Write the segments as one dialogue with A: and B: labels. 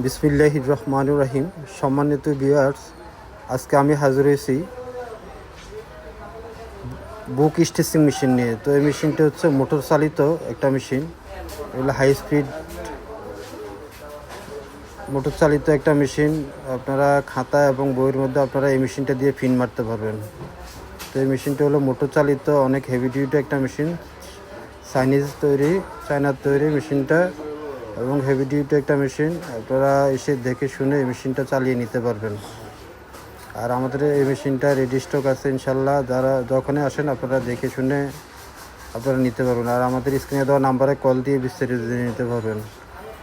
A: বিসমিল্লাহির রহমানির রহিম। সম্মানিত ভিউয়ার্স, আজকে আমি হাজির হয়েছি বুক স্টিচিং মেশিন নিয়ে। তো এই মেশিনটা হচ্ছে মোটর চালিত একটা মেশিন। এগুলো হাই স্পিড মোটর চালিত একটা মেশিন। আপনারা খাতা এবং বইয়ের মধ্যে আপনারা এই মেশিনটা দিয়ে পিন মারতে পারবেন। তো এই মেশিনটা হলো মোটর চালিত, অনেক হেভি ডিউটি একটা মেশিন। চায়নার তৈরি মেশিনটা এবং হেভি ডিউটি একটা মেশিন। আপনারা এসে দেখে শুনে এই মেশিনটা চালিয়ে নিতে পারবেন। আর আমাদের এই মেশিনটা রেডি স্টক আছে ইনশাল্লাহ। যারা যখনই আসেন আপনারা দেখে শুনে আপনারা নিতে পারবেন। আর আমাদের স্ক্রিনে দেওয়া নাম্বারে কল দিয়ে বিস্তারিত জেনে নিতে পারবেন,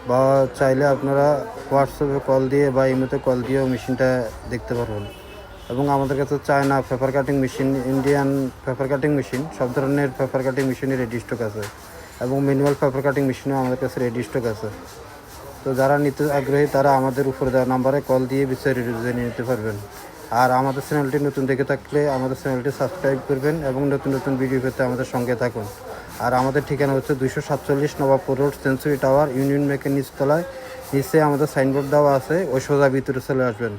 A: বা চাইলে আপনারা হোয়াটসঅ্যাপে কল দিয়ে বা ইমোতে কল দিয়েও মেশিনটা দেখতে পারবেন। এবং আমাদের কাছে China paper cutting machine, Indian paper cutting machine, সব ধরনের পেপার কাটিং মেশিনের রেডি স্টক আছে এবং ম্যানুয়াল পেপার কাটিং মেশিনও আমাদের কাছে রেডি স্টক আছে। তো যারা নিতে আগ্রহী তারা আমাদের উপরে দেওয়া নাম্বারে কল দিয়ে বিস্তারিত জেনে নিতে পারবেন। আর আমাদের চ্যানেলটি নতুন দেখে থাকলে আমাদের চ্যানেলটি সাবস্ক্রাইব করবেন এবং নতুন নতুন ভিডিও পেতে আমাদের সঙ্গে থাকুন। আর আমাদের ঠিকানা হচ্ছে 247 Nawabpur road, century tower, union ব্যাংকের নিচতলায়। নিচে আমাদের সাইনবোর্ড দেওয়া আছে, ওই সোজা ভিতরে চলে আসবেন।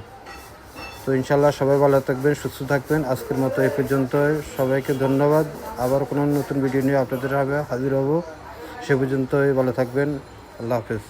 A: তো ইনশাল্লাহ সবাই ভালো থাকবেন, সুস্থ থাকবেন। আজকের মতো এই পর্যন্ত। সবাইকে ধন্যবাদ। আবার কোনো নতুন ভিডিও নিয়ে আপনাদের হাজির হব। সে পর্যন্তই ভালো থাকবেন। আল্লাহ হাফেজ।